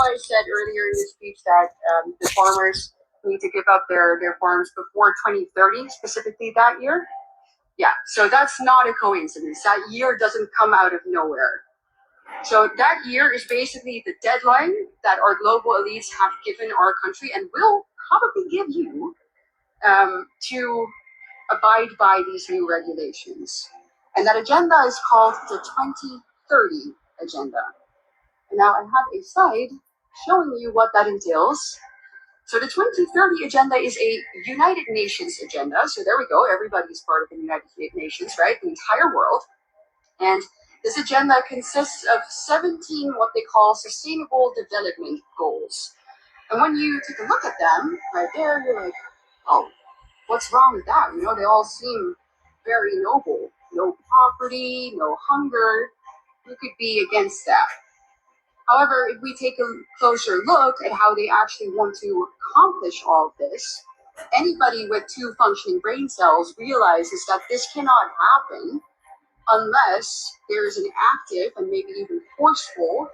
I said earlier in the speech that the farmers need to give up their farms before 2030, specifically that year? Yeah, so that's not a coincidence. That year doesn't come out of nowhere. So that year is basically the deadline that our global elites have given our country and will probably give you to abide by these new regulations. And that agenda is called the 2030 agenda. And now I have a slide showing you what that entails. So the 2030 agenda is a United Nations agenda. So there we go. Everybody's part of the United Nations, right? The entire world. And this agenda consists of 17 what they call sustainable development goals. And when you take a look at them right there, you're like, oh, what's wrong with that? You know, they all seem very noble. No poverty, no hunger. Who could be against that? However, if we take a closer look at how they actually want to accomplish all of this, anybody with two functioning brain cells realizes that this cannot happen unless there is an active and maybe even forceful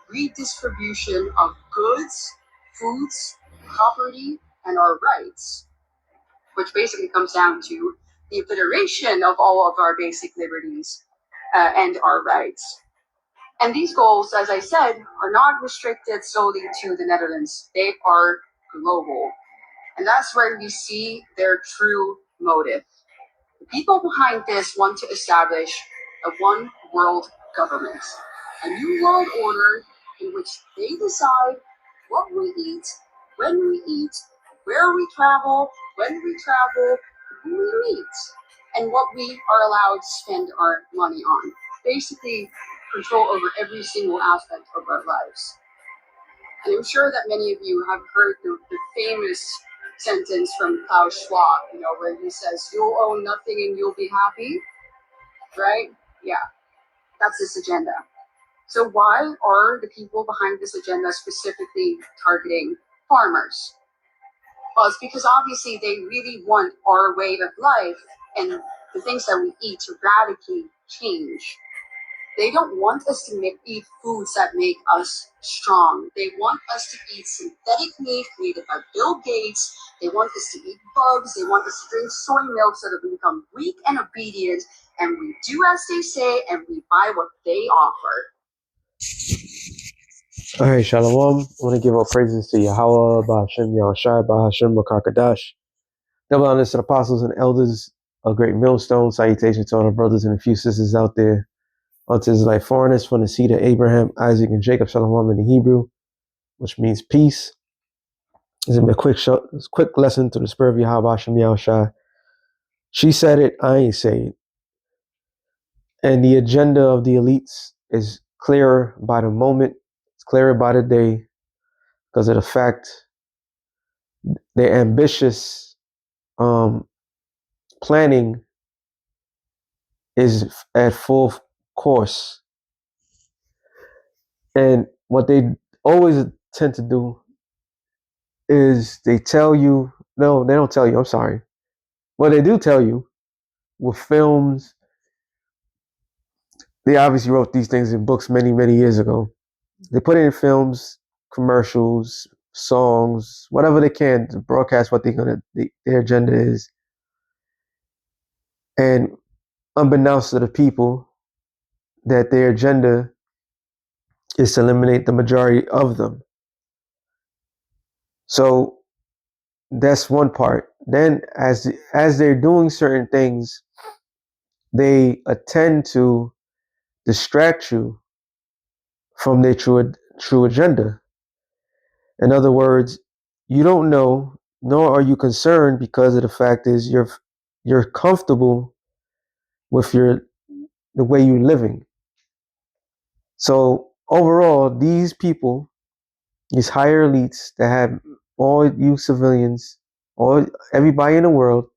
redistribution of goods, foods, property, and our rights, which basically comes down to the obliteration of all of our basic liberties and our rights. And these goals, as I said, are not restricted solely to the Netherlands. They are global. And that's where we see their true motive. The people behind this want to establish a one world government, a new world order in which they decide what we eat, when we eat, where we travel, when we travel, who we meet, and what we are allowed to spend our money on. Basically, control over every single aspect of our lives. And I'm sure that many of you have heard the famous sentence from Klaus Schwab, you know, where he says, "You'll own nothing and you'll be happy," right? Yeah, that's this agenda. So why are the people behind this agenda specifically targeting farmers? Well, it's because obviously they really want our way of life and the things that we eat to radically change. They don't want us to eat foods that make us strong. They want us to eat synthetic meat created by Bill Gates. They want us to eat bugs. They want us to drink soy milk so that we become weak and obedient. And we do as they say, and we buy what they offer. All right, Shalom. I want to give all praises to Yahweh, Ba'ashem, Yahushai, Ba'ashem, Makakadash. Double honors to the apostles and elders, a great millstone. Salutation to all the brothers and a few sisters out there. Unto Israelite foreigners from the seed of Abraham, Isaac, and Jacob, Shalom in the Hebrew, which means peace. This is a quick lesson to the spirit of Yahweh, Ba'ashem, Yahushai. She said it, I ain't say it. And the agenda of the elites is clearer by the moment. It's clearer by the day because of the fact their ambitious planning is at full course. And what they always tend to do is they tell you, no, they don't tell you, I'm sorry. What they do tell you with films, they obviously wrote these things in books many, many years ago. They put it in films, commercials, songs, whatever they can to broadcast what their agenda is. And unbeknownst to the people, that their agenda is to eliminate the majority of them. So that's one part. Then as they're doing certain things, they attend to distract you from their true agenda. In other words, you don't know, nor are you concerned, because of the fact is you're comfortable with the way you're living. So overall, these people, these higher elites that have all you civilians, everybody in the world,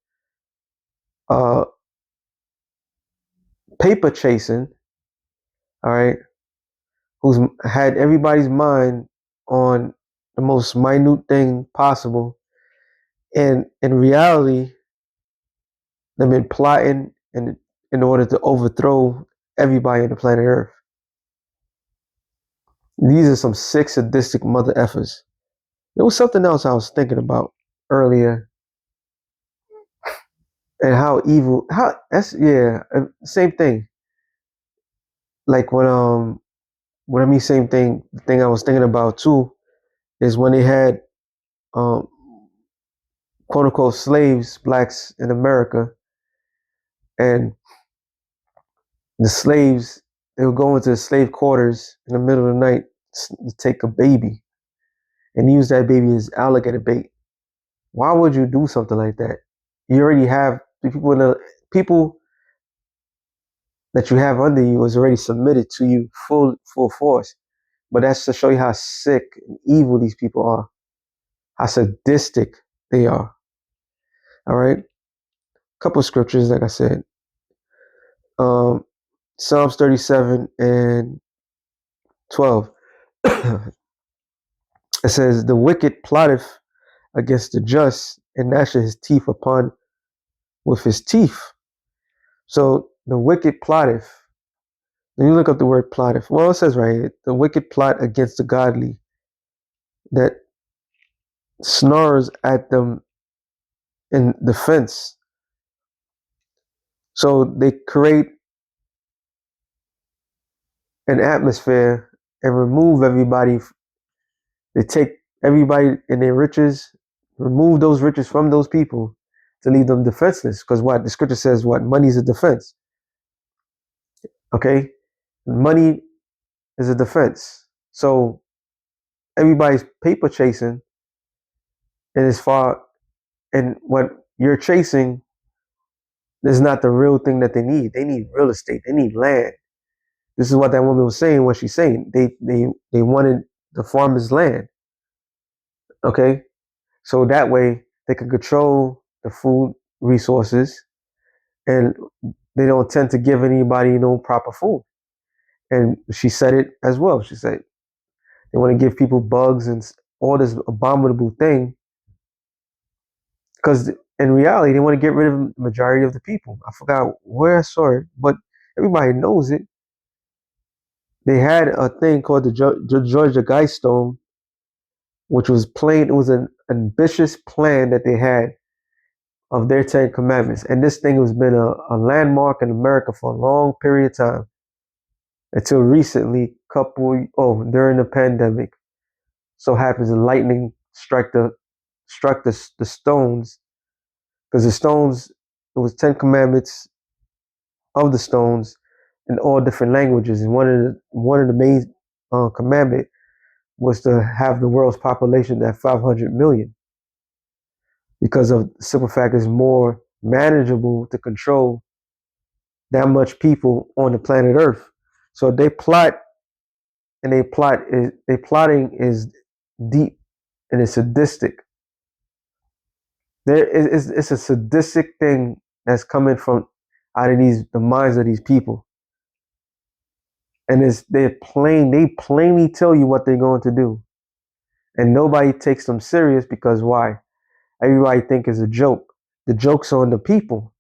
paper chasing, all right, who's had everybody's mind on the most minute thing possible, and in reality, they've been plotting in order to overthrow everybody on the planet Earth. These are some sick, sadistic mother effers. There was something else I was thinking about earlier, and how evil. How that's yeah, same thing. Like when I mean same thing. The thing I was thinking about too is when they had um quote unquote slaves, blacks in America, and the slaves they would go into the slave quarters in the middle of the night to take a baby and use that baby as alligator bait. Why would you do something like that? You already have the people that you have under you is already submitted to you full force. But that's to show you how sick and evil these people are, how sadistic they are. All right. Couple of scriptures, like I said. Um, Psalms 37 and 12. It says, "The wicked plotteth against the just and gnasheth his teeth upon with his teeth." So the wicked plotteth. When you look up the word plotteth, well, it says right here, the wicked plot against the godly that snarls at them in defense. So they create an atmosphere and remove everybody. They take everybody in their riches, remove those riches from those people to leave them defenseless. Because what the scripture says, what money is a defense. Okay, money is a defense. So everybody's paper chasing, and as far and what you're chasing is not the real thing that they need. They need real estate. They need land. This is what that woman was saying. What she's saying, they wanted the farmer's land. Okay, so that way they can control the food resources, and they don't tend to give anybody no proper food. And she said it as well. She said they want to give people bugs and all this abominable thing because in reality they want to get rid of the majority of the people. I forgot where I saw it, but everybody knows it. They had a thing called the Georgia Guidestone, which was plain. It was an ambitious plan that they had of their Ten Commandments, and this thing has been a landmark in America for a long period of time until recently. During the pandemic, so happens the lightning struck the stones because the stones it was 10 commandments of the stones in all different languages, and one of the main commandment was to have the world's population at 500 million because of the simple fact it's more manageable to control that much people on the planet Earth. So they plot and they plotting is deep and it's sadistic. It's a sadistic thing that's coming from out of the minds of these people, and they plainly tell you what they're going to do, and nobody takes them serious because why? Everybody think it's a joke. The joke's on the people.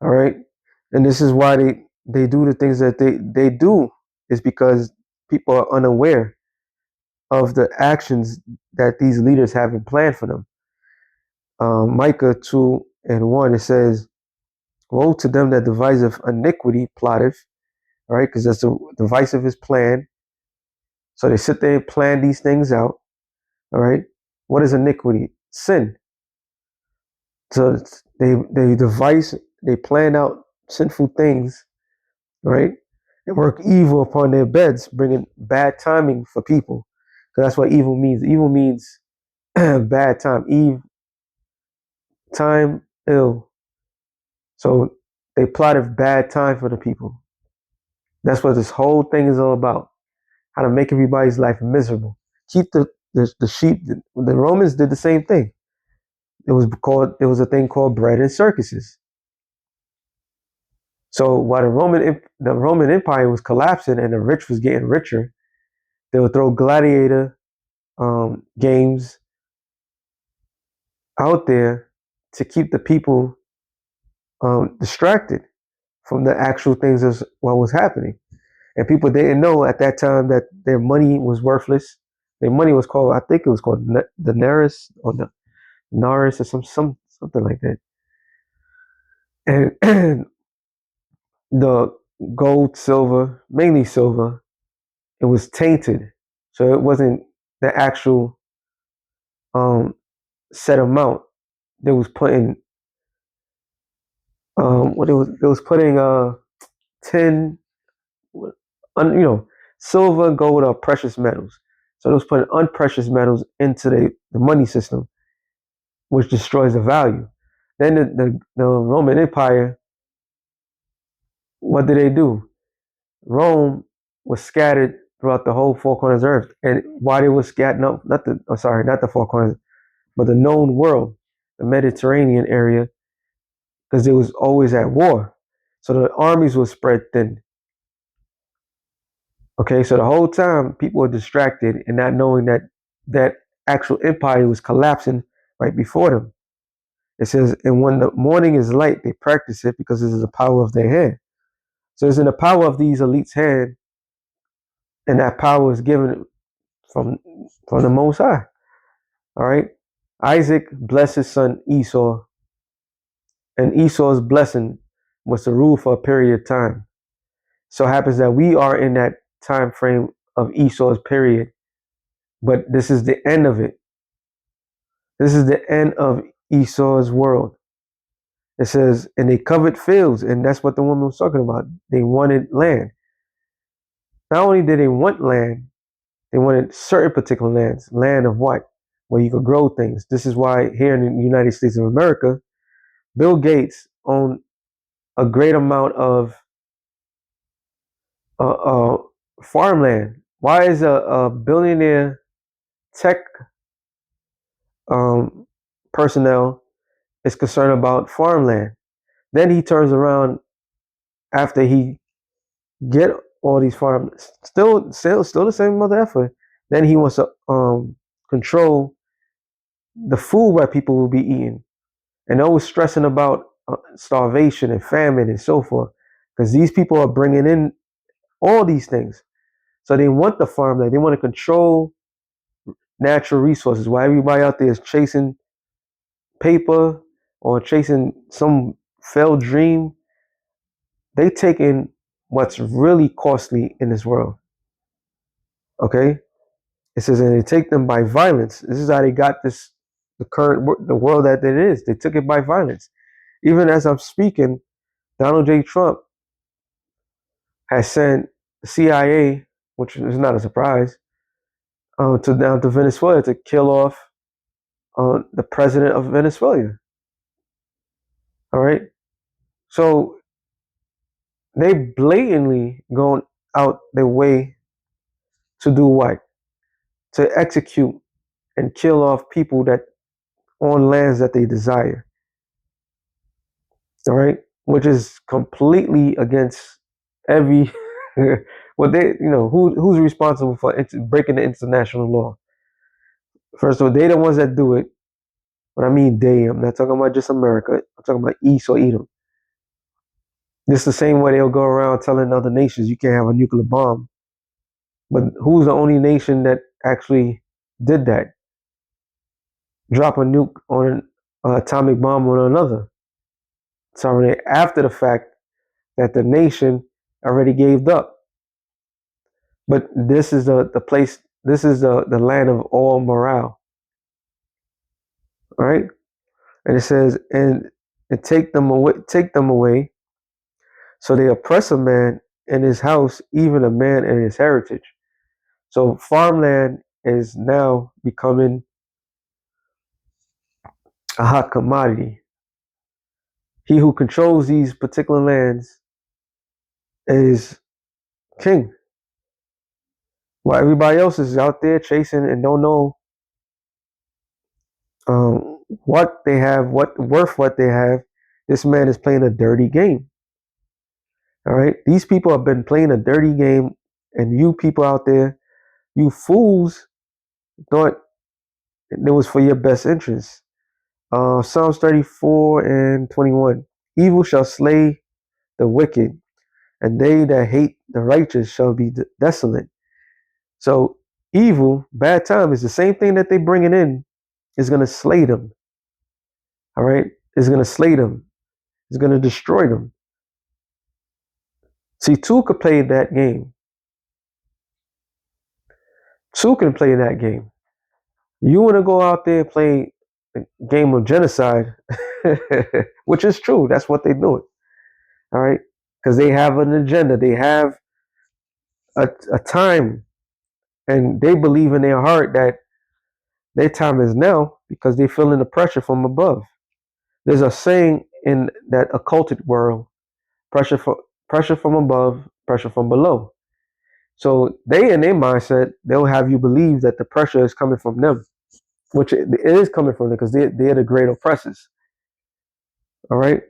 All right, and this is why they do the things that they do is because people are unaware of the actions that these leaders have in plan for them. Micah 2:1, it says, "Woe to them that deviseth iniquity, plotteth," all right, because that's the device of his plan. So they sit there and plan these things out. All right, what is iniquity? Sin. So they plan out sinful things, right? And work evil upon their beds, bringing bad timing for people. Because that's what evil means. Evil means bad time. Eve, time, ill. So they plotted bad time for the people. That's what this whole thing is all about. How to make everybody's life miserable. Keep the sheep. The Romans did the same thing. It was a thing called bread and circuses. So while the Roman Empire was collapsing and the rich was getting richer, they would throw gladiator games out there to keep the people distracted from the actual things of what was happening. And people didn't know at that time that their money was worthless. Their money was called, I think it was called the Naris or the Naris or something like that. And the gold, silver, mainly silver, it was tainted, so it wasn't the actual set amount. They was putting it was putting 10 silver and gold are precious metals. So they was putting unprecious metals into the money system, which destroys the value. Then the Roman Empire, what did they do? Rome was scattered throughout the whole four corners of earth. And why they were scattered, no, not the four corners, but the known world, the Mediterranean area, because it was always at war. So the armies were spread thin. Okay, so the whole time people were distracted and not knowing that actual empire was collapsing right before them. It says, and when the morning is light, they practice it because this is the power of their hand. So it's in the power of these elites' hand, and that power is given from the Most High. All right. Isaac blessed his son Esau, and Esau's blessing was to rule for a period of time. So it happens that we are in that time frame of Esau's period, but this is the end of it. This is the end of Esau's world. It says, and they covered fields, and that's what the woman was talking about. They wanted land. Not only did they want land, they wanted certain particular lands. Land of what? Where you could grow things. This is why here in the United States of America, Bill Gates owned a great amount of uh, uh, farmland. Why is a billionaire tech um, personnel is concerned about farmland? Then he turns around after he get all these farms, still the same mother effort. Then he wants to control the food that people will be eating, and always stressing about starvation and famine and so forth, because these people are bringing in all these things. So they want the farmland. They want to control natural resources. While everybody out there is chasing paper or chasing some failed dream, they taking what's really costly in this world. Okay, it says, and they take them by violence. This is how they got the world that it is. They took it by violence. Even as I'm speaking, Donald J. Trump has sent the CIA, which is not a surprise, down to Venezuela to kill off the president of Venezuela. All right, so they blatantly going out their way to do what? To execute and kill off people that on lands that they desire. All right, which is completely against every what they who's responsible for breaking the international law. First of all, they the ones that do it. When I mean they, I'm not talking about just America. I'm talking about East or Edom. Just the same way they'll go around telling other nations you can't have a nuclear bomb. But who's the only nation that actually did that? Drop a nuke on an atomic bomb on another. It's already after the fact that the nation already gave up. But this is the place, this is the land of all morale. All right? And it says, and take them away. So they oppress a man in his house, even a man in his heritage. So farmland is now becoming a hot commodity. He who controls these particular lands is king. While everybody else is out there chasing and don't know what they have, what they have, this man is playing a dirty game. All right, these people have been playing a dirty game, and you people out there, you fools, thought it was for your best interest. Psalms 34 and 21. Evil shall slay the wicked, and they that hate the righteous shall be desolate. So evil, bad time is the same thing that they bringing in is going to slay them. All right, is going to slay them. It's going to destroy them. See, two could play that game. Two can play that game. You want to go out there and play a game of genocide, which is true. That's what they do. All right, because they have an agenda. They have a time, and they believe in their heart that their time is now because they're feeling the pressure from above. There's a saying in that occulted world: pressure from above, pressure from below. So they, in their mindset, they'll have you believe that the pressure is coming from them, which it is coming from them because they're the great oppressors. All right.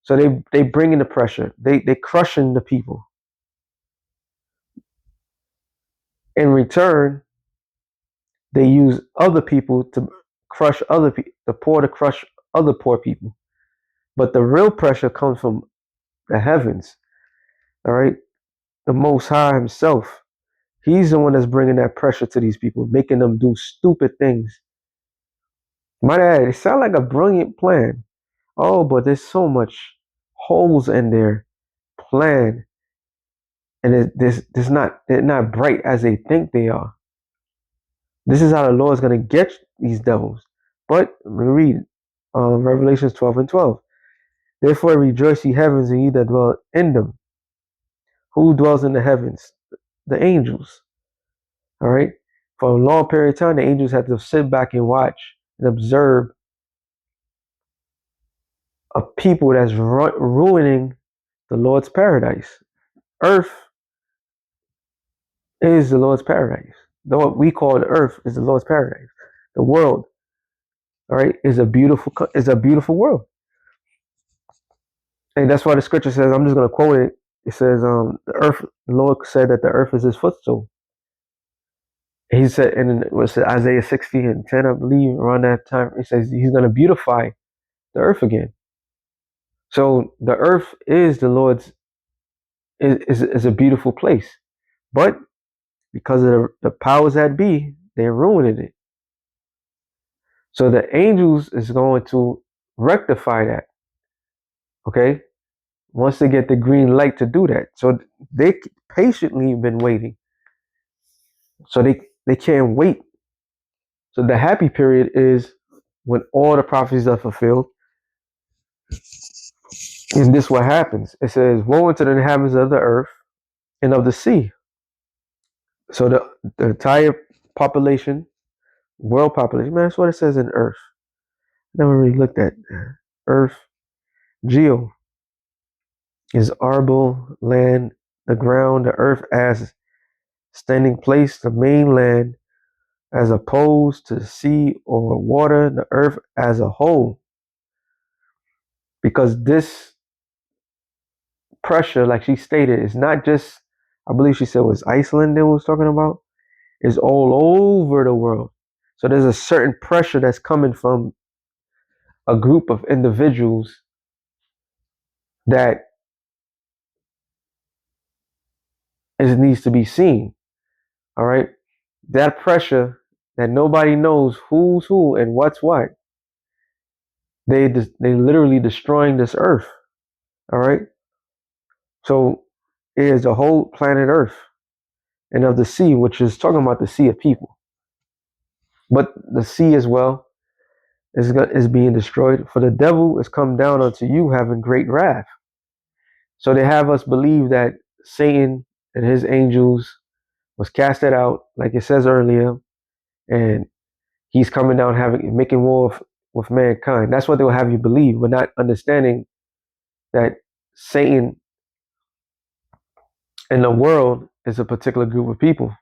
So they bring in the pressure. They crushing the people. In return, they use other people to crush other people, the poor to crush other poor people. But the real pressure comes from the heavens. All right. The Most High Himself. He's the one that's bringing that pressure to these people, making them do stupid things. Might add, it sounds like a brilliant plan. Oh, but there's so much holes in their plan, and they're not bright as they think they are. This is how the Lord is going to get these devils. But we read Revelations 12 and 12. Therefore rejoice ye heavens, and ye that dwell in them. Who dwells in the heavens? The angels. All right. For a long period of time, the angels had to sit back and watch and observe a people that's ruining the Lord's paradise. Earth is the Lord's paradise. What we call the earth is the Lord's paradise. The world, all right, is a beautiful world. And that's why the scripture says, I'm just going to quote it. It says, the Lord said that the earth is his footstool. He said, and it was Isaiah 60 and 10, I believe, around that time, he says he's going to beautify the earth again. So the earth is the Lord's, is a beautiful place. But because of the powers that be, they're ruining it. So the angels is going to rectify that. Okay? Once they get the green light to do that. So they patiently been waiting. So they can't wait. So the happy period is when all the prophecies are fulfilled. And this what happens. It says, woe unto the inhabitants of the earth and of the sea. So the entire population, world population, man, that's what it says in earth. Never really looked at earth. Geo is arable land, the ground, the earth as standing place, the mainland as opposed to sea or water, the earth as a whole. Because this pressure, like she stated, is not just, I believe she said it was Iceland that was talking about, is all over the world. So there's a certain pressure that's coming from a group of individuals that needs to be seen. All right. That pressure that nobody knows who's who and what's what. They literally destroying this earth. All right. So it is the whole planet Earth and of the sea, which is talking about the sea of people. But the sea as well is being destroyed. For the devil is come down unto you having great wrath. So they have us believe that Satan and his angels was casted out, like it says earlier, and he's coming down making war with mankind. That's what they'll have you believe, but not understanding that Satan in the world is a particular group of people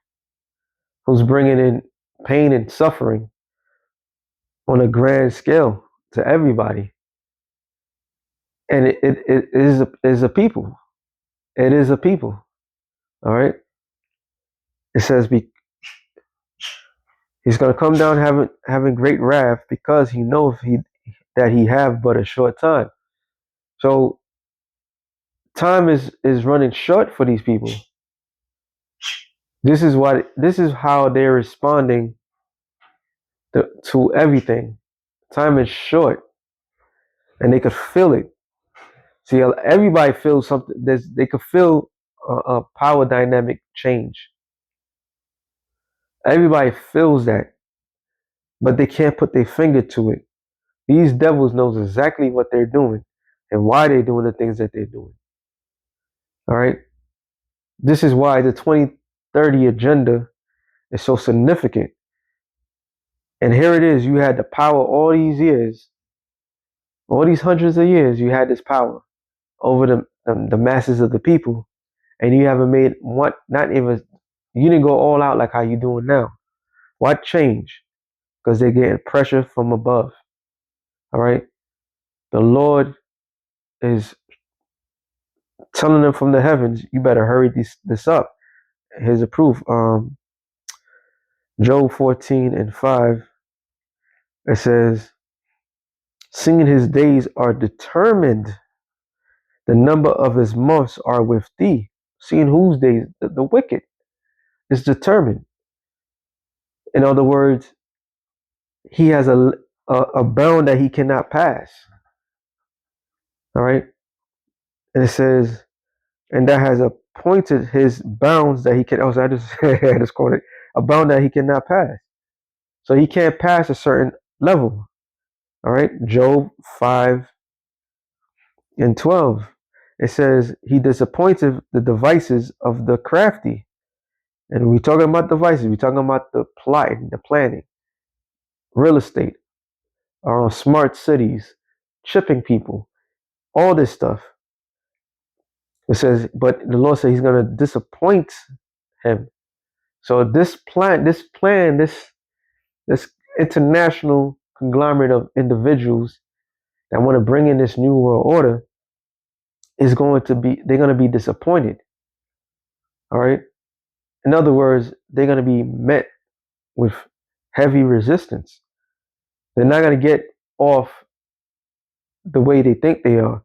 who's bringing in pain and suffering on a grand scale to everybody. And it is a people. It is a people. All right. It says he's going to come down having great wrath because he knows that he have but a short time. So Time is running short for these people. This is how they're responding to everything. Time is short, and they could feel it. See, everybody feels something. They could feel a power dynamic change. Everybody feels that, but they can't put their finger to it. These devils knows exactly what they're doing and why they're doing the things that they're doing. All right. This is why the 2030 agenda is so significant. And here it is. You had the power all these years, all these hundreds of years. You had this power over the masses of the people, and you haven't made what? Not even. You didn't go all out like how you doing now. What change? Because they're getting pressure from above. All right. The Lord is telling them from the heavens, you better hurry this up. Here's a proof. Job 14:5. It says, seeing his days are determined, the number of his months are with thee. Seeing whose days? The wicked is determined. In other words, he has a bound that he cannot pass. All right. And it says, and that has appointed his bounds that he can. Oh, so I just quoted a bound that he cannot pass. So he can't pass a certain level. All right. Job 5:12. It says he disappointed the devices of the crafty. And we're talking about devices. We're talking about the plotting, the planning, real estate, smart cities, chipping people, all this stuff. It says, but the Lord said he's going to disappoint him. So this international conglomerate of individuals that want to bring in this new world order they're going to be disappointed. All right. In other words, they're going to be met with heavy resistance. They're not going to get off the way they think they are.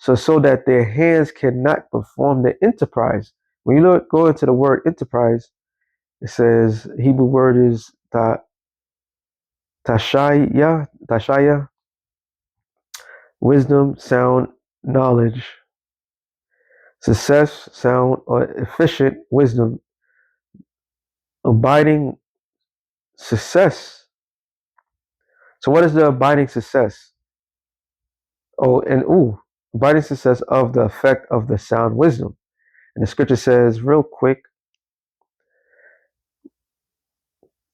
So that their hands cannot perform the enterprise. When you go into the word enterprise, it says Hebrew word is tashaya, wisdom, sound, knowledge, success, sound, or efficient wisdom, abiding success. So what is the abiding success? Abiding success of the effect of the sound wisdom. And the scripture says, real quick,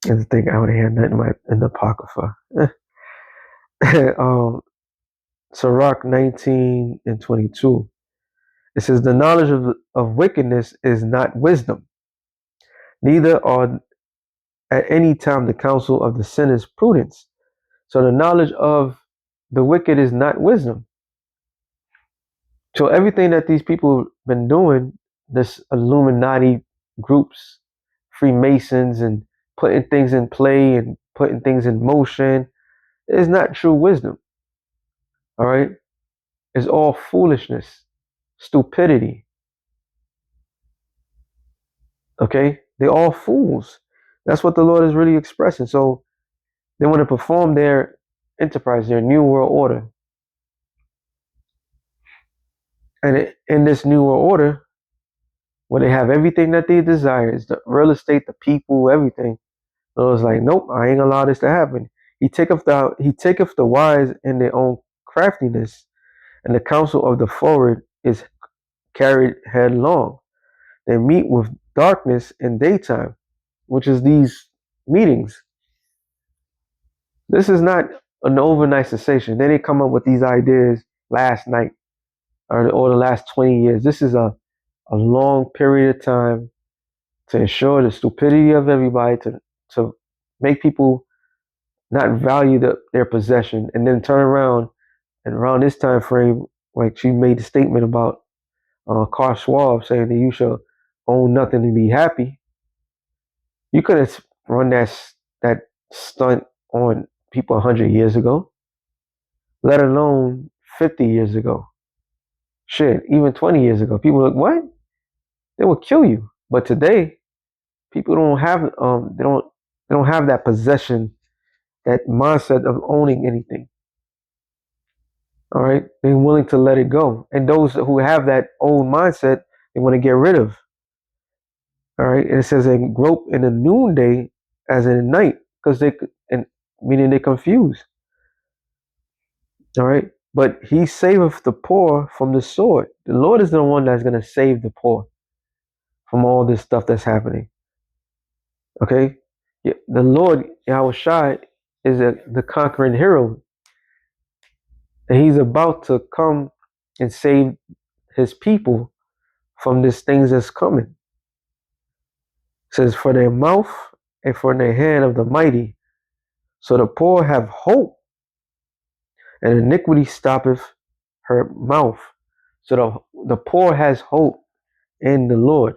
and I think I would have nothing in the Apocrypha. Sirach 19:22. It says, the knowledge of wickedness is not wisdom, neither are at any time the counsel of the sinners prudence. So the knowledge of the wicked is not wisdom. So everything that these people have been doing, this Illuminati groups, Freemasons, and putting things in play and putting things in motion, is not true wisdom. All right? It's all foolishness, stupidity. Okay? They're all fools. That's what the Lord is really expressing. So they want to perform their enterprise, their new world order. And in this new world order, where they have everything that they desire, is the real estate, the people, everything. So it's like, nope, I ain't gonna allow this to happen. He taketh the wise in their own craftiness, and the counsel of the forward is carried headlong. They meet with darkness in daytime, which is these meetings. This is not an overnight sensation. They didn't come up with these ideas last night or the last 20 years. This is a long period of time to ensure the stupidity of everybody, to make people not value their possession, and then turn around and around this time frame, like she made the statement about Carl Schwab saying that you shall own nothing and be happy. You could have run that stunt on people 100 years ago, let alone 50 years ago. Shit, even 20 years ago, people were like, what? They will kill you. But today, people don't have they don't have that possession, that mindset of owning anything. All right, they're willing to let it go. And those who have that old mindset, they want to get rid of. All right, and it says they grope in the noonday as in the night, because and meaning they confused. All right, but he saveth the poor from the sword. The Lord is the one that's going to save the poor from all this stuff that's happening. Okay, yeah, the Lord Yahweh Shai is the conquering hero, and he's about to come and save his people from these things that's coming. It says, for their mouth and for their hand of the mighty, so the poor have hope, and iniquity stoppeth her mouth. So the poor has hope in the Lord.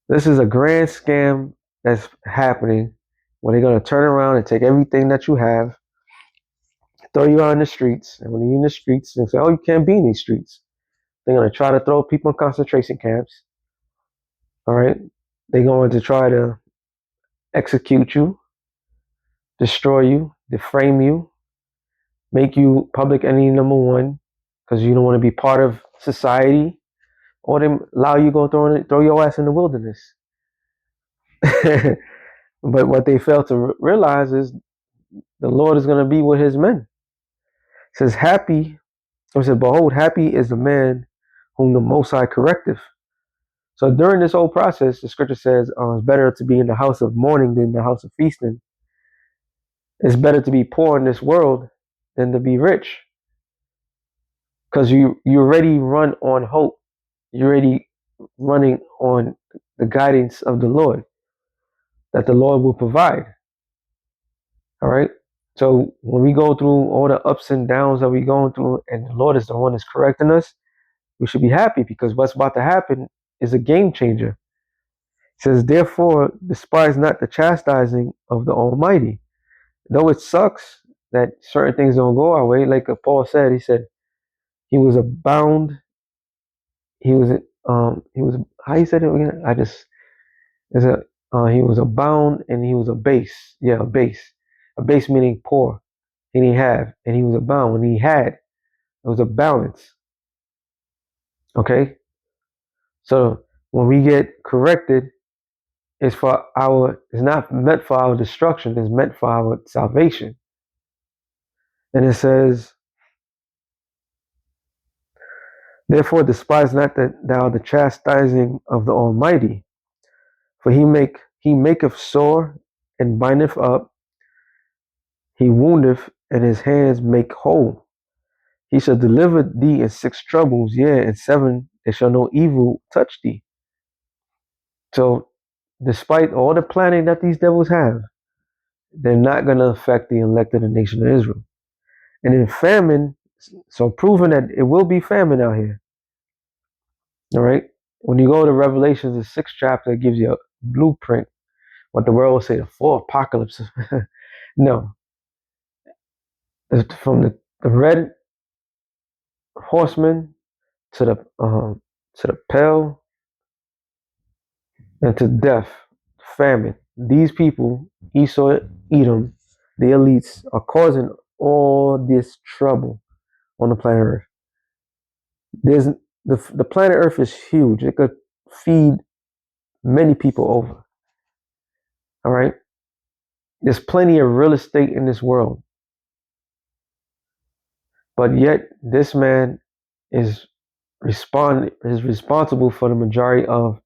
This is a grand scam that's happening when they're going to turn around and take everything that you have, throw you out in the streets. And when you're in the streets, they say, oh, you can't be in these streets. They're going to try to throw people in concentration camps. All right. They're going to try to execute you, destroy you, defame you, make you public enemy number one because you don't want to be part of society, or they allow you to go throw your ass in the wilderness. But what they fail to realize is the Lord is going to be with his men. It says, behold, happy is the man whom the Most High correcteth. So during this whole process, the scripture says it's better to be in the house of mourning than the house of feasting. It's better to be poor in this world than to be rich. Because you already run on hope. You're already running on the guidance of the Lord, that the Lord will provide. All right. So when we go through all the ups and downs that we're going through, and the Lord is the one that's correcting us, we should be happy, because what's about to happen is a game changer. It says, therefore, despise not the chastising of the Almighty. Though it sucks that certain things don't go our way, like Paul said, he said he was abound. He was how he said it again? He was abound and he was a base. Yeah, a base. A base meaning poor. And he had, and he was abound. When he had, it was a balance. Okay? So when we get corrected, it's not meant for our destruction, it's meant for our salvation. And it says, therefore despise not thou the chastising of the Almighty, for he maketh sore and bindeth up, he woundeth and his hands make whole. He shall deliver thee in 6 troubles, yea, in 7 there shall no evil touch thee. So despite all the planning that these devils have, they're not going to affect the elect of the nation of Israel. And in famine, so proving that it will be famine out here. All right. When you go to Revelations, the 6th chapter, it gives you a blueprint. What the world will say, the 4 apocalypses. No. It's from the red horseman to the pale and to death, famine. These people, Esau, Edom, the elites, are causing all this trouble on the planet Earth. There's the planet Earth is huge. It could feed many people over. All right. There's plenty of real estate in this world. But yet this man is responsible for the majority of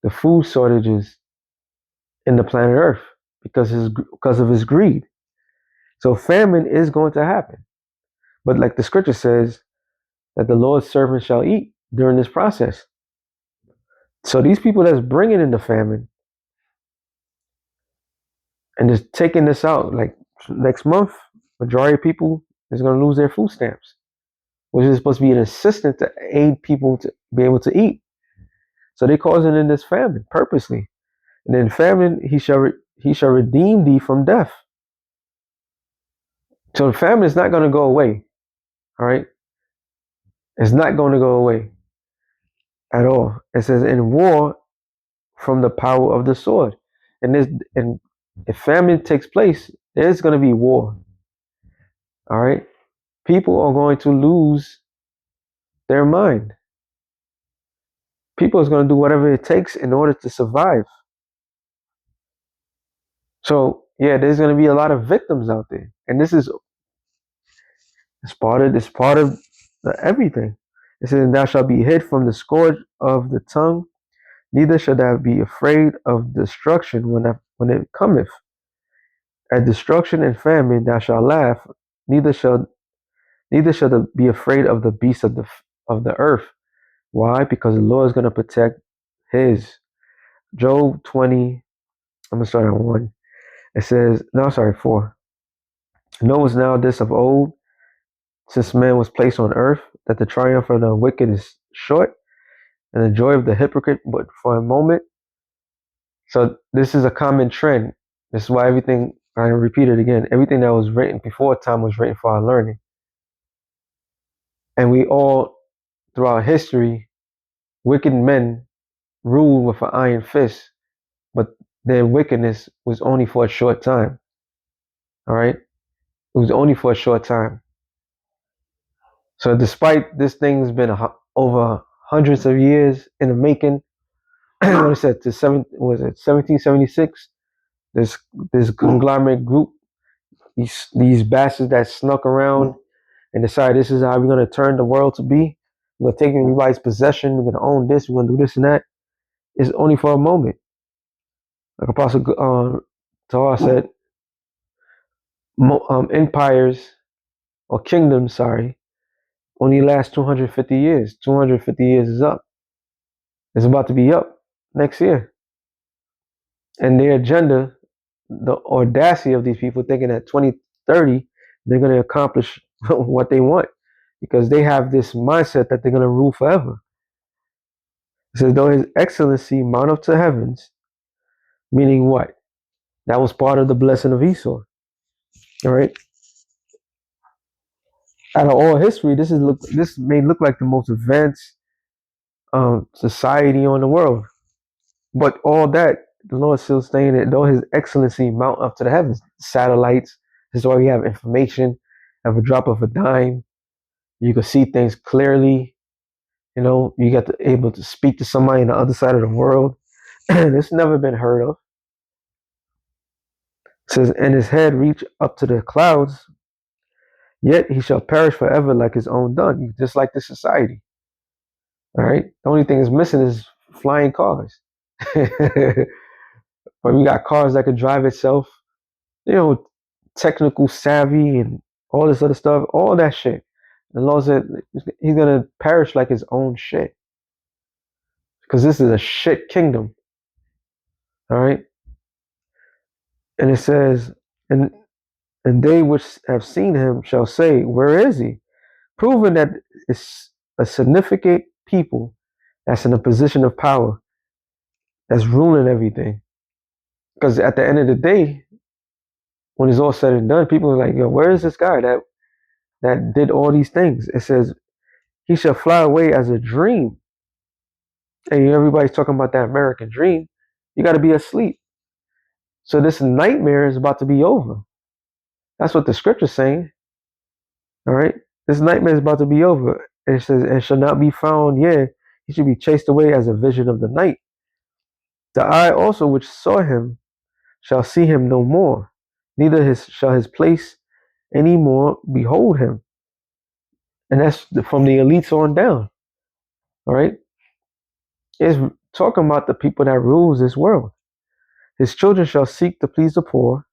the food shortages in the planet Earth because of his greed. So famine is going to happen. But like the scripture says, that the Lord's servant shall eat during this process. So these people that's bringing in the famine and just taking this out, like next month, majority of people is going to lose their food stamps, which is supposed to be an assistant to aid people to be able to eat. So they're causing in this famine purposely. And then famine, he shall redeem thee from death. So the famine is not going to go away. All right. It's not going to go away at all. It says in war from the power of the sword. And if famine takes place, there's going to be war. All right. People are going to lose their mind. People is going to do whatever it takes in order to survive. So yeah, there's going to be a lot of victims out there, and this is it's part of everything. It says, "Thou shalt be hid from the scourge of the tongue, neither shalt thou be afraid of destruction when it cometh. At destruction and famine thou shalt laugh, neither shalt thou be afraid of the beasts of the earth." Why? Because the Lord is going to protect His. Job 20. I'm gonna start at 1. It says, no, sorry, 4. Knowest now this of old, since man was placed on earth, that the triumph of the wicked is short, and the joy of the hypocrite but for a moment. So this is a common trend. This is why everything, I repeat it again, everything that was written before time was written for our learning. And we all, throughout history, wicked men ruled with an iron fist, but their wickedness was only for a short time. All right? It was only for a short time. So despite this thing's been over hundreds of years in the making, what I said, was it 1776? This conglomerate group, these bastards that snuck around and decided this is how we're gonna turn the world to be. We're gonna take everybody's possession. We're gonna own this. We're gonna do this and that. It's only for a moment. Like Apostle Torah said, empires or kingdoms, sorry, only last 250 years. 250 years is up. It's about to be up next year. And their agenda, the audacity of these people thinking that 2030 they're going to accomplish what they want because they have this mindset that they're going to rule forever. It says, though His Excellency mount up to heavens, meaning what? That was part of the blessing of Esau. All right. Out of all history, this may look like the most advanced society on the world, but all that the Lord still saying that though His Excellency mount up to the heavens, satellites. This is why we have information at a drop of a dime. You can see things clearly. You know, you got to able to speak to somebody on the other side of the world. It's never been heard of. It says, and His head reach up to the clouds, yet He shall perish forever like His own done, just like the society. All right. The only thing is missing is flying cars. But we got cars that could drive itself. You know, technical savvy and all this other stuff. All that shit. The Lord said He's gonna perish like His own shit. Because this is a shit kingdom. All right. And it says, and they which have seen Him shall say, where is He? Proving that it's a significant people that's in a position of power, that's ruling everything. Because at the end of the day, when it's all said and done, people are like, yo, where is this guy that did all these things? It says, He shall fly away as a dream. And everybody's talking about that American dream. You got to be asleep. So this nightmare is about to be over. That's what the scripture's saying. All right. This nightmare is about to be over. And it says, and shall not be found. Yeah, He should be chased away as a vision of the night. The eye also which saw Him shall see Him no more, neither shall His place any more behold Him. And that's from the elites on down. All right. It's talking about the people that rules this world. His children shall seek to please the poor,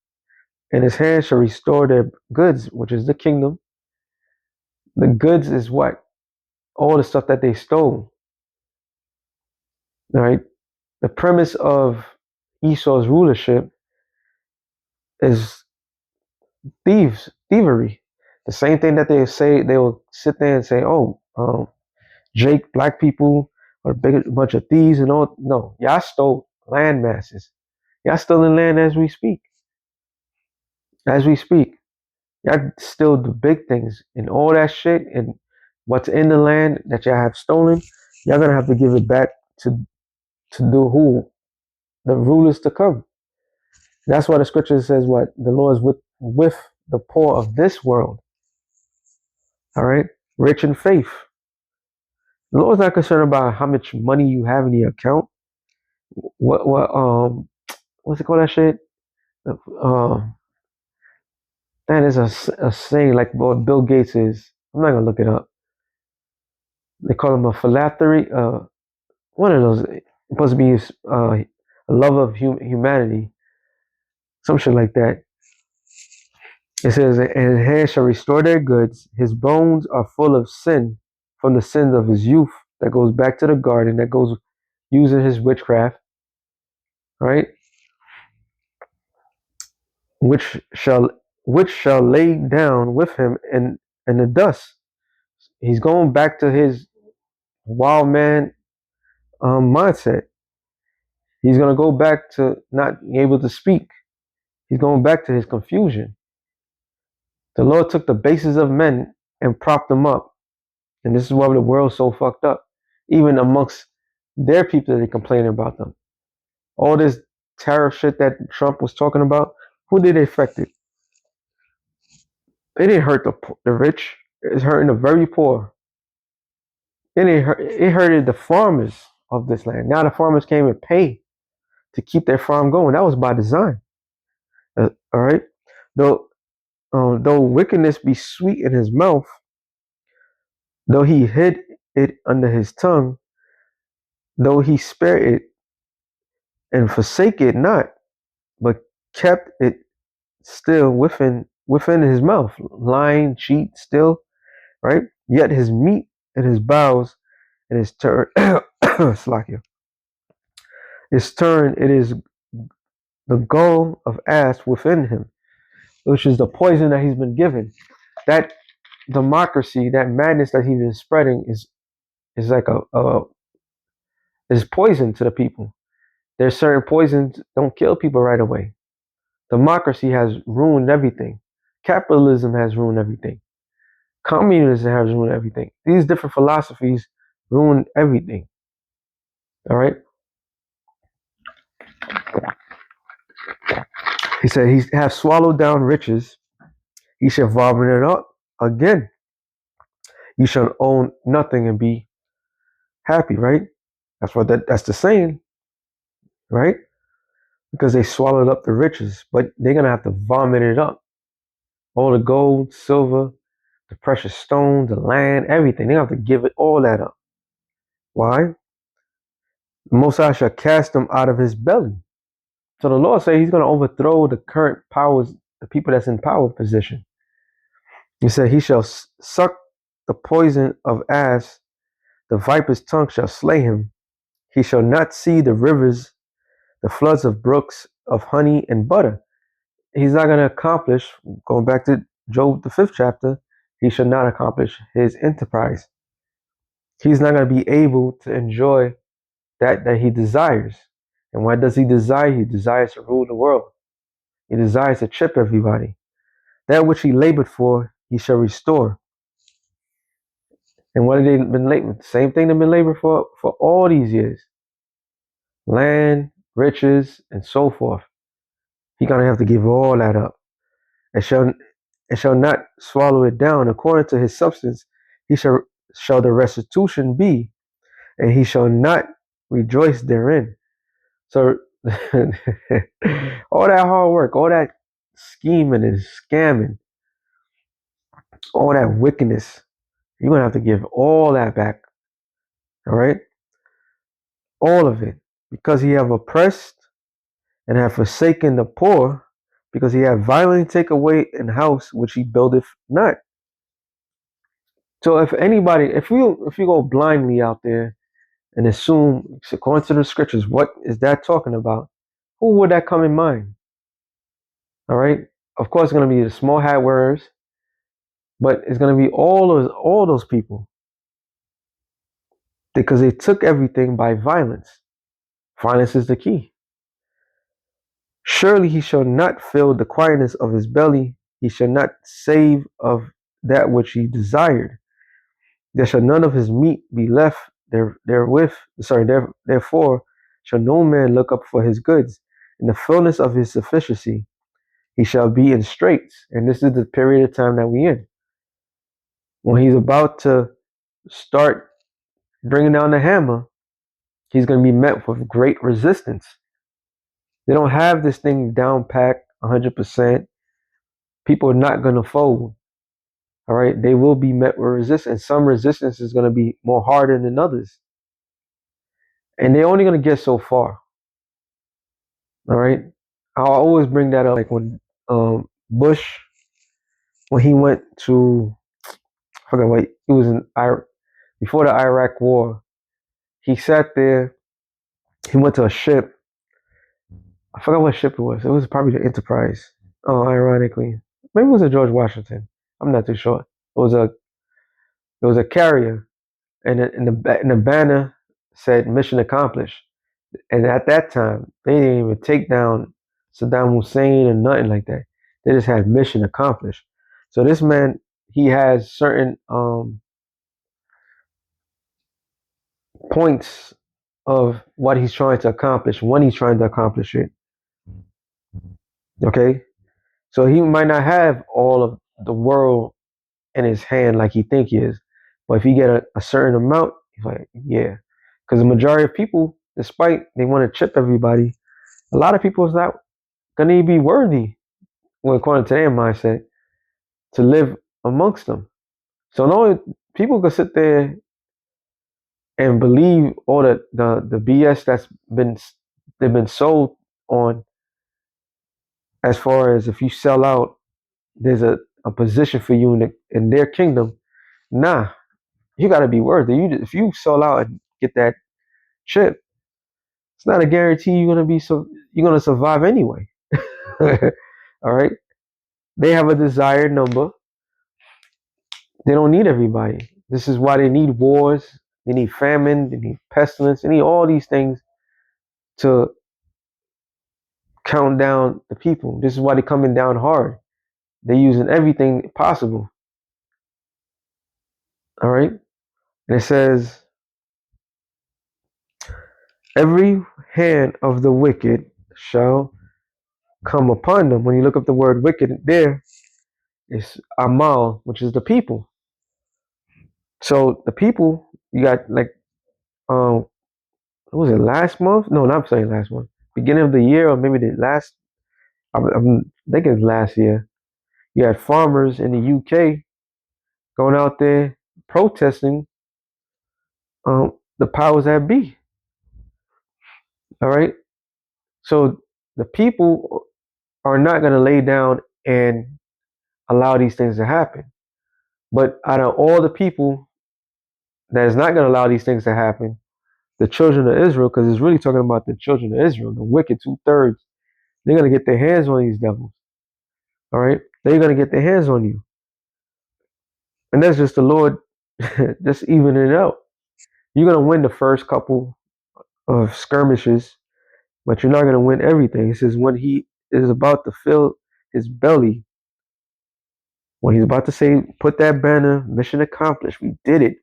and His hand shall restore their goods, which is the kingdom. The goods is what? All the stuff that they stole. All right. The premise of Esau's rulership is thievery. The same thing that they say, they will sit there and say, oh, Jake, black people are a big bunch of thieves and all. No, y'all stole land masses. Y'all stealing land as we speak. As we speak. Y'all still the big things and all that shit. And what's in the land that y'all have stolen, y'all gonna have to give it back to do who? The rulers to come. That's why the scripture says what? The Lord is with the poor of this world. All right? Rich in faith. The Lord's not concerned about how much money you have in your account. What's it called that shit? Um that is a saying like what Bill Gates is. I'm not gonna look it up. They call him a philanthropy. One of those supposed to be a love of humanity, some shit like that. It says, "And his hands shall restore their goods. His bones are full of sin, from the sins of his youth." That goes back to the garden. That goes using his witchcraft, right? Which shall which shall lay down with him in the dust. He's going back to his wild man mindset. He's gonna go back to not being able to speak. He's going back to his confusion. The Lord took the bases of men and propped them up. And this is why the world's so fucked up. Even amongst their people, they're complaining about them. All this tariff shit that Trump was talking about, who did it affect it? It didn't hurt the rich. It's hurting the very poor. It hurted the farmers of this land. Now the farmers came and pay to keep their farm going. That was by design. All right. Though wickedness be sweet in his mouth, though he hid it under his tongue, though he spared it and forsake it not, but kept it still within his mouth, lying, cheat, still, right? Yet his meat and his bowels and his turn, Slakia, his turn, it is the gall of ass within him, which is the poison that he's been given. That democracy, that madness that he's been spreading is like is poison to the people. There's certain poisons don't kill people right away. Democracy has ruined everything. Capitalism has ruined everything. Communism has ruined everything. These different philosophies ruined everything. All right. He said he has swallowed down riches. He shall vomit it up again. You shall own nothing and be happy. Right. That's the saying. Right. Because they swallowed up the riches, but they're gonna have to vomit it up. All the gold, silver, the precious stones, the land, everything. They have to give it all that up. Why? The Most High shall cast them out of his belly. So the Lord said he's going to overthrow the current powers, the people that's in power position. He said he shall suck the poison of ass, the viper's tongue shall slay him. He shall not see the rivers, the floods of brooks of honey and butter. He's not going to accomplish, going back to Job, the 5th chapter, he shall not accomplish his enterprise. He's not going to be able to enjoy that he desires. And what does he desire? He desires to rule the world. He desires to chip everybody. That which he labored for, he shall restore. And what have they been laboring? Same thing they've been laboring for all these years. Land, riches, and so forth. He's gonna have to give all that up. And shall not swallow it down. According to his substance, he shall the restitution be, and he shall not rejoice therein. So all that hard work, all that scheming and scamming, all that wickedness, you're gonna have to give all that back. All right, all of it, because he have oppressed and have forsaken the poor, because he have violently taken away an house which he buildeth not. So if anybody, if you go blindly out there and assume according to the scriptures, what is that talking about? Who would that come in mind? All right. Of course, it's going to be the small hat wearers, but it's going to be all those people because they took everything by violence. Violence is the key. Surely he shall not fill the quietness of his belly. He shall not save of that which he desired. There shall none of his meat be left therefore shall no man look up for his goods. In the fullness of his sufficiency, he shall be in straits. And this is the period of time that we in. When he's about to start bringing down the hammer, he's going to be met with great resistance. They don't have this thing down packed 100%. People are not going to fold. All right. They will be met with resistance. Some resistance is going to be more harder than others. And they're only going to get so far. All right. I'll always bring that up. Like when Bush, when he went to, I forgot what, he was in Iraq, before the Iraq war, he sat there, he went to a ship. I forgot what ship it was. It was probably the Enterprise. Oh, ironically. Maybe it was a George Washington. I'm not too sure. It was a carrier, and in the banner said mission accomplished. And at that time, they didn't even take down Saddam Hussein or nothing like that. They just had mission accomplished. So this man, he has certain points of what he's trying to accomplish when he's trying to accomplish it. Okay, so he might not have all of the world in his hand like he think he is, but if he get a certain amount, he's like, yeah, because the majority of people, despite they want to chip everybody, a lot of people is not gonna be worthy, well, according to their mindset, to live amongst them. So no, people can sit there and believe all the BS that's they've been sold on, as far as if you sell out, there's a position for you in their kingdom. Nah, you got to be worthy. If you sell out and get that chip, it's not a guarantee you're gonna survive anyway. All right, they have a desired number. They don't need everybody. This is why they need wars. They need famine. They need pestilence. They need all these things to count down the people. This is why they're coming down hard. They're using everything possible. All right, and it says, every hand of the wicked shall come upon them. When you look up the word wicked there, it's amal, which is the people. So the people, you got like, what was it, last month? No, not saying last month. Beginning of the year, or maybe the last, I'm thinking it's last year. You had farmers in the UK going out there protesting the powers that be. All right. So the people are not going to lay down and allow these things to happen. But out of all the people that is not going to allow these things to happen, the children of Israel, because it's really talking about the children of Israel, the wicked 2/3, they're going to get their hands on these devils. All right. They're going to get their hands on you. And that's just the Lord just evening it out. You're going to win the first couple of skirmishes, but you're not going to win everything. It says when he is about to fill his belly, when he's about to say, put that banner, mission accomplished, we did it.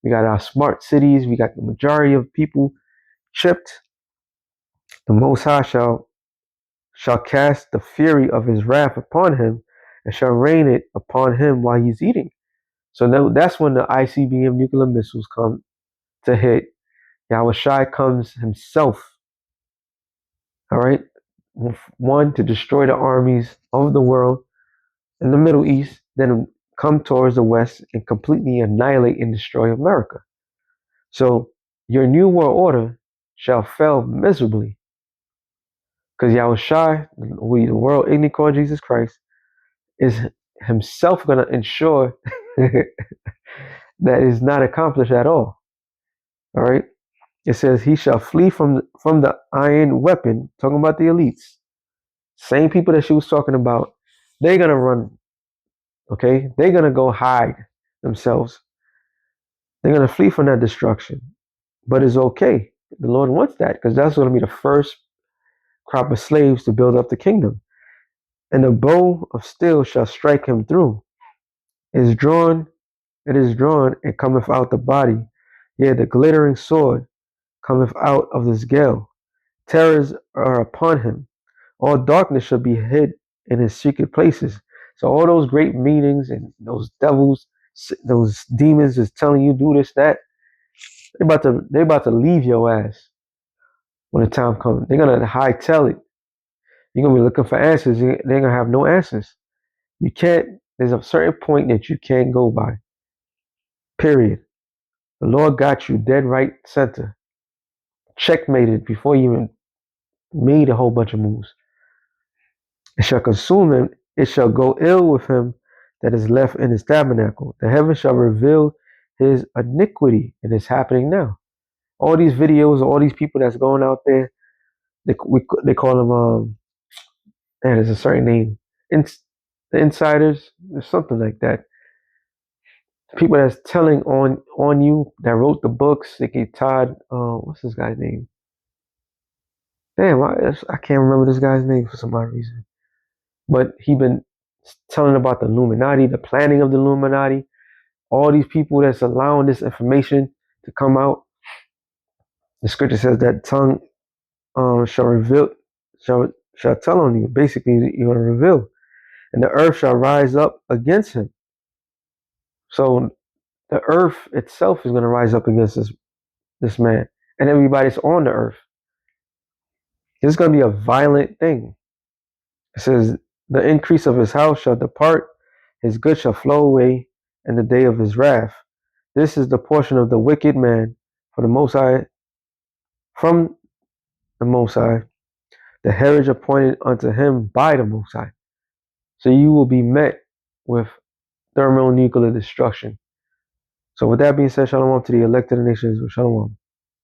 We got our smart cities, we got the majority of people chipped. The Most High shall cast the fury of his wrath upon him and shall rain it upon him while he's eating. So that's when the ICBM nuclear missiles come to hit. Yahweh Shai comes himself, all right, one, to destroy the armies of the world in the Middle East, then come towards the West and completely annihilate and destroy America. So your new world order shall fail miserably, because Yahweh Shai, who the world ignorantly called Jesus Christ, is himself going to ensure that is not accomplished at all. All right. It says he shall flee from the iron weapon, talking about the elites. Same people that she was talking about, they're going to run. Okay. They're going to go hide themselves. They're going to flee from that destruction. But it's okay. The Lord wants that, because that's going to be the first crop of slaves to build up the kingdom. And the bow of steel shall strike him through. Is drawn it is drawn, and cometh out the body. Yea, the glittering sword cometh out of this gale. Terrors are upon him. All darkness shall be hid in his secret places. So all those great meanings and those devils, those demons is telling you do this, that, they about to leave your ass when the time comes. They're gonna hightail it. You're gonna be looking for answers. They're gonna have no answers. You can't. There's a certain point that you can't go by. Period. The Lord got you dead right center. Checkmated before you even made a whole bunch of moves. It shall consume him. It shall go ill with him that is left in his tabernacle. The heaven shall reveal his iniquity, and it's happening now. All these videos, all these people that's going out there, they call them and there's a certain name, the insiders, or something like that. People that's telling on you that wrote the books. They get Todd. What's this guy's name? Damn, I can't remember this guy's name for some odd reason. But he been telling about the Illuminati, the planning of the Illuminati, all these people that's allowing this information to come out. The scripture says that tongue shall reveal, shall tell on you. Basically, you're gonna reveal, and the earth shall rise up against him. So the earth itself is gonna rise up against this man and everybody's on the earth. It's gonna be a violent thing. It says the increase of his house shall depart, his good shall flow away in the day of his wrath. This is the portion of the wicked man for the Most High, from the Most High, the heritage appointed unto him by the Most High. So you will be met with thermonuclear destruction. So with that being said, shalom to the elected nations. Shalom.